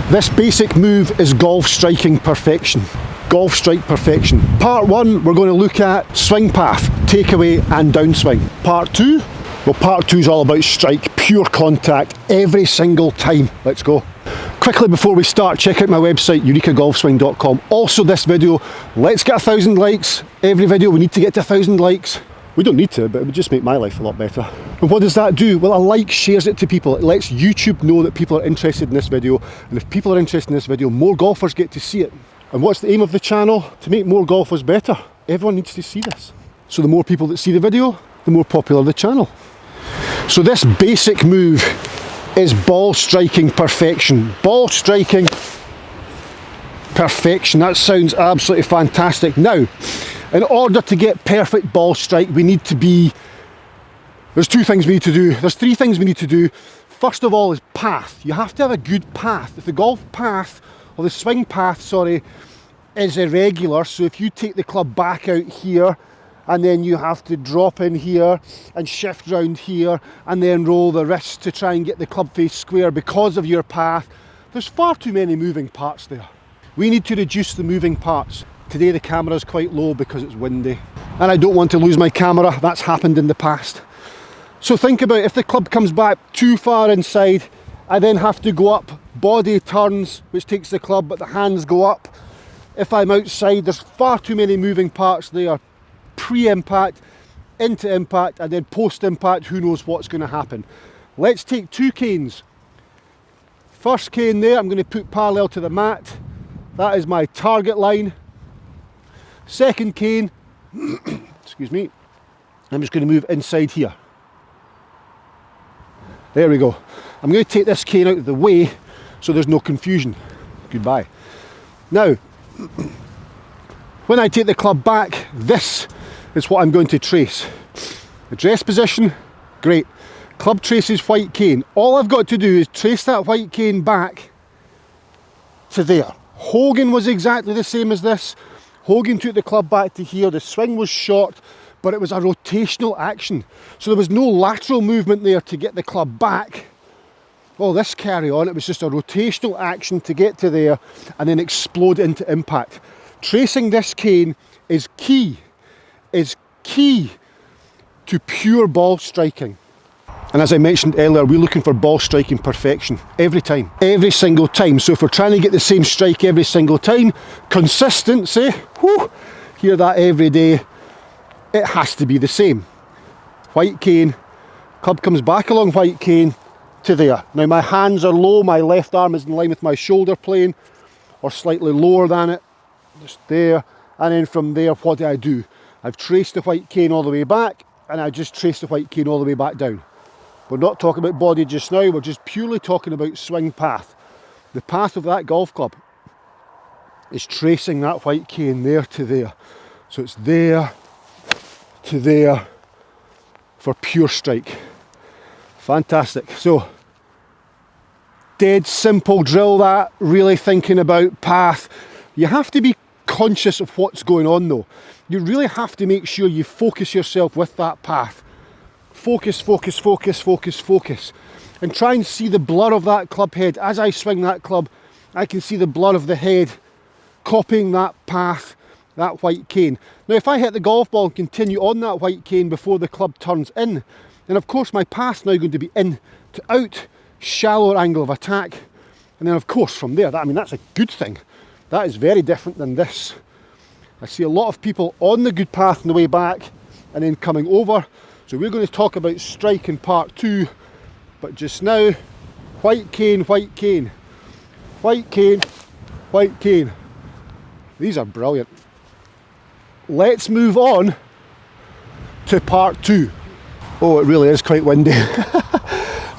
This basic move is golf striking perfection. Golf strike perfection. Part 1, we're going to look at swing path, takeaway and downswing. Part 2, well, part 2 is all about strike, pure contact, every single time. Let's go. Quickly before we start, check out my website, EUREKAGolfSwing.com. Also this video, let's get 1,000 likes. Every video we need to get to 1,000 likes. We don't need to, but it would just make my life a lot better. And what does that do? Well, a like shares it to people. It lets YouTube know that people are interested in this video. And if people are interested in this video, more golfers get to see it. And what's the aim of the channel? To make more golfers better. Everyone needs to see this. So the more people that see the video, the more popular the channel. So this basic move is ball striking perfection. Ball striking perfection. That sounds absolutely fantastic. Now, in order to get perfect ball strike, we need to be... There's 2 things we need to do. There's 3 things we need to do. First of all is path. You have to have a good path. If the golf path, or the swing path, sorry, is irregular, so if you take the club back out here, and then you have to drop in here, and shift round here, and then roll the wrist to try and get the club face square because of your path, there's far too many moving parts there. We need to reduce the moving parts. Today the camera is quite low because it's windy and I don't want to lose my camera. That's happened in the past. So think about if the club comes back too far inside, I then have to go up, body turns, which takes the club, but the hands go up. If I'm outside, there's far too many moving parts there. Pre-impact, into impact, and then post-impact, who knows what's going to happen. Let's take 2 canes. First cane there, I'm going to put parallel to the mat. That is my target line. Second cane, excuse me, I'm just going to move inside here. There we go. I'm going to take this cane out of the way so there's no confusion. Goodbye. Now, when I take the club back, this is what I'm going to trace. Address position, great. Club traces white cane. All I've got to do is trace that white cane back to there. Hogan was exactly the same as this. Hogan took the club back to here. The swing was short, but it was a rotational action. So there was no lateral movement there to get the club back. Well, this carry on, it was just a rotational action to get to there and then explode into impact. Tracing this cane is key to pure ball striking. And as I mentioned earlier, we're looking for ball striking perfection every time, every single time. So if we're trying to get the same strike every single time, consistency, whoo, hear that every day, it has to be the same. White cane, club comes back along white cane to there. Now my hands are low, my left arm is in line with my shoulder plane, or slightly lower than it, just there. And then from there, what do? I've traced the white cane all the way back, and I just traced the white cane all the way back down. We're not talking about body just now, we're just purely talking about swing path. The path of that golf club is tracing that white cane there to there. So it's there to there for pure strike. Fantastic. So, dead simple drill that, really thinking about path. You have to be conscious of what's going on though. You really have to make sure you focus yourself with that path. Focus, focus, focus, focus, focus. And try and see the blur of that club head. As I swing that club, I can see the blur of the head copying that path, that white cane. Now if I hit the golf ball and continue on that white cane before the club turns in, then of course my path's now going to be in to out, shallower angle of attack. And then of course from there, that's a good thing. That is very different than this. I see a lot of people on the good path on the way back and then coming over. So we're going to talk about strike in part 2, but just now, white cane, white cane, white cane, white cane. These are brilliant. Let's move on to part 2. Oh, it really is quite windy.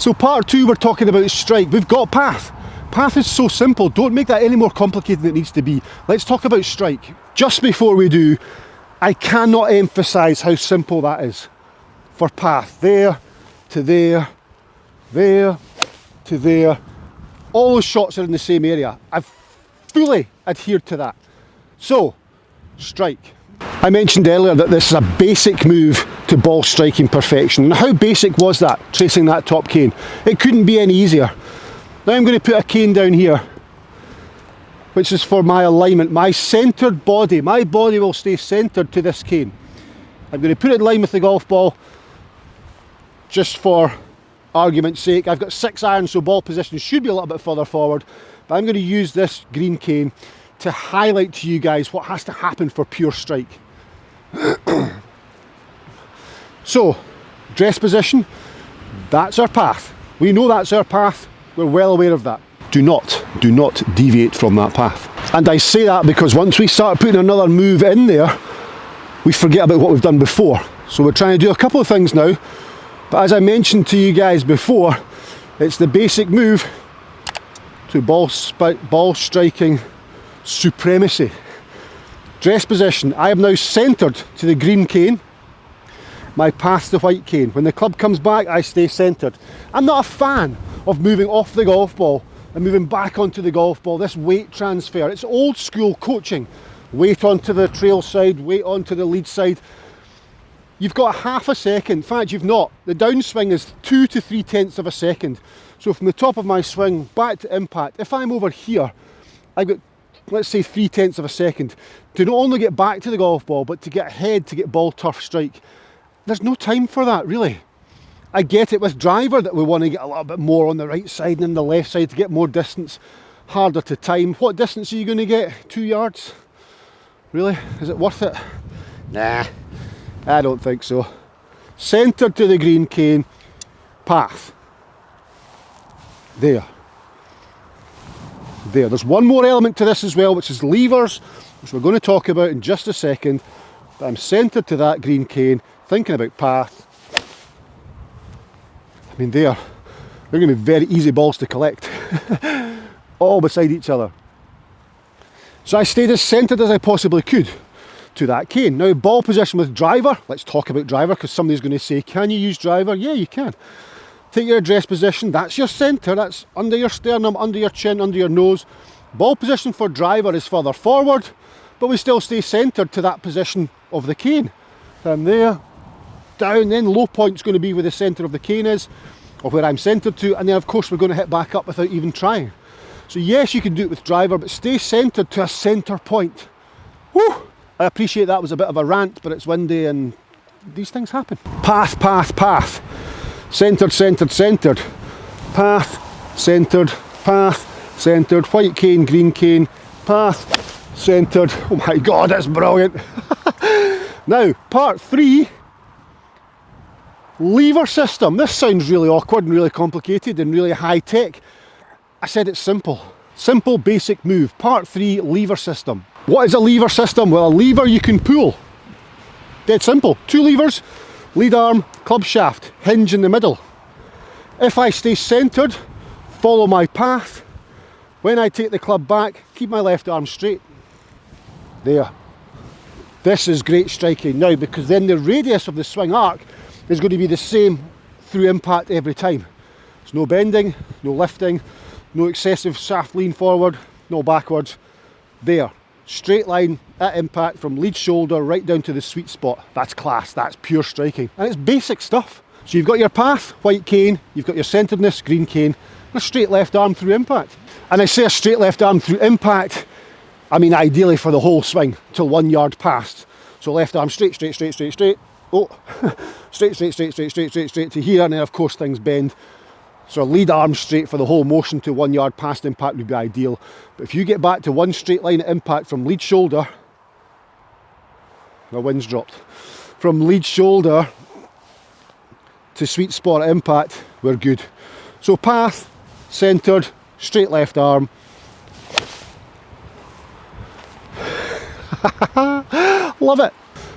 So part 2, we're talking about strike. We've got path. Path is so simple. Don't make that any more complicated than it needs to be. Let's talk about strike. Just before we do, I cannot emphasize how simple that is. For path, there to there, there to there. All those shots are in the same area. I've fully adhered to that. So, strike. I mentioned earlier that this is a basic move to ball striking perfection. And how basic was that, tracing that top cane? It couldn't be any easier. Now I'm going to put a cane down here. which is for my alignment, my centered body. My body will stay centered to this cane. I'm going to put it in line with the golf ball, just for argument's sake. I've got 6 irons, so ball position should be a little bit further forward, but I'm going to use this green cane to highlight to you guys what has to happen for pure strike. So, dress position, that's our path. We know that's our path, we're well aware of that. Do not deviate from that path. And I say that because once we start putting another move in there, we forget about what we've done before. So we're trying to do a couple of things now, but as I mentioned to you guys before, it's the basic move to ball striking supremacy. Dress position, I am now centered to the green cane, my path to white cane. When the club comes back, I stay centered. I'm not a fan of moving off the golf ball and moving back onto the golf ball, this weight transfer. It's old school coaching. Weight onto the trail side, weight onto the lead side. You've got half a second, in fact you've not. The downswing is 2 to 3/10 of a second. So from the top of my swing back to impact, if I'm over here, I've got, let's say 3/10 of a second to not only get back to the golf ball, but to get ahead, to get ball turf strike. There's no time for that, really. I get it with driver that we want to get a little bit more on the right side and the left side to get more distance, harder to time. What distance are you going to get? 2 yards? Really? Is it worth it? Nah, I don't think so. Centred to the green cane, path. There. There's one more element to this as well, which is levers, which we're going to talk about in just a second. But I'm centred to that green cane, thinking about path. I mean, they're going to be very easy balls to collect, all beside each other. So I stayed as centred as I possibly could to that cane. Now, ball position with driver. Let's talk about driver, because somebody's going to say, can you use driver? Yeah, you can. Take your address position, that's your centre, that's under your sternum, under your chin, under your nose. Ball position for driver is further forward, but we still stay centred to that position of the cane. From there, down, then low point's going to be where the centre of the cane is, or where I'm centred to, and then of course we're going to hit back up without even trying. So yes, you can do it with driver, but stay centred to a centre point. Whew! I appreciate that was a bit of a rant, but it's windy and these things happen. Path, path, path. Centred, centred, centred. Path, centred, path, centred. White cane, green cane, path, centred. Oh my God, that's brilliant. Now, part 3, lever system. This sounds really awkward and really complicated and really high tech. I said it's simple. Simple, basic move. Part 3, lever system. What is a lever system? Well, a lever you can pull. Dead simple. 2 levers, lead arm, club shaft, hinge in the middle. If I stay centred, follow my path. When I take the club back, keep my left arm straight. There. This is great striking now, because then the radius of the swing arc is going to be the same through impact every time. There's no bending, no lifting, no excessive shaft lean forward, no backwards. There. Straight line at impact from lead shoulder right down to the sweet spot. That's class, that's pure striking. And it's basic stuff. So you've got your path, white cane, you've got your centeredness, green cane, and a straight left arm through impact. And I say a straight left arm through impact, I mean ideally for the whole swing, till 1 yard past. So left arm straight, straight, straight, straight, straight. Oh, straight, straight, straight, straight, straight, straight, straight to here, and then of course things bend. So lead arm straight for the whole motion to 1 yard past impact would be ideal. But if you get back to one straight line at impact from lead shoulder, my wind's dropped, from lead shoulder to sweet spot at impact, we're good. So path, centred, straight left arm. Love it.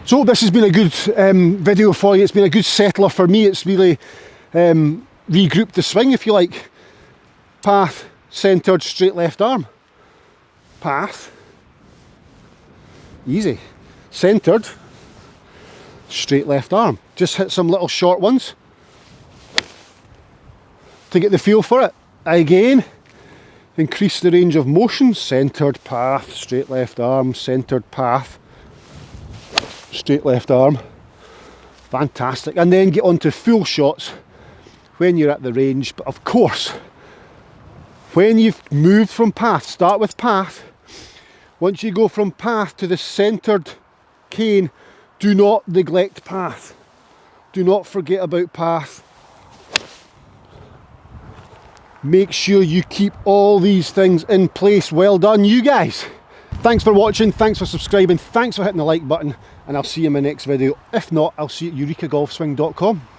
So this has been a good video for you. It's been a good settler for me. It's really regrouped the swing, if you like. Path, centred, straight left arm. Path, easy. Centred, straight left arm. Just hit some little short ones to get the feel for it. Again, increase the range of motion. Centred, path, straight left arm, centred, path, straight left arm. Fantastic. And then get on to full shots when you're at the range. But of course, when you've moved from path, start with path, Once you go from path to the centered cane, do not neglect path. Do not forget about path. Make sure you keep all these things in place. Well done, you guys. Thanks for watching, thanks for subscribing, thanks for hitting the like button, and I'll see you in my next video. If not, I'll see you at eurekagolfswing.com.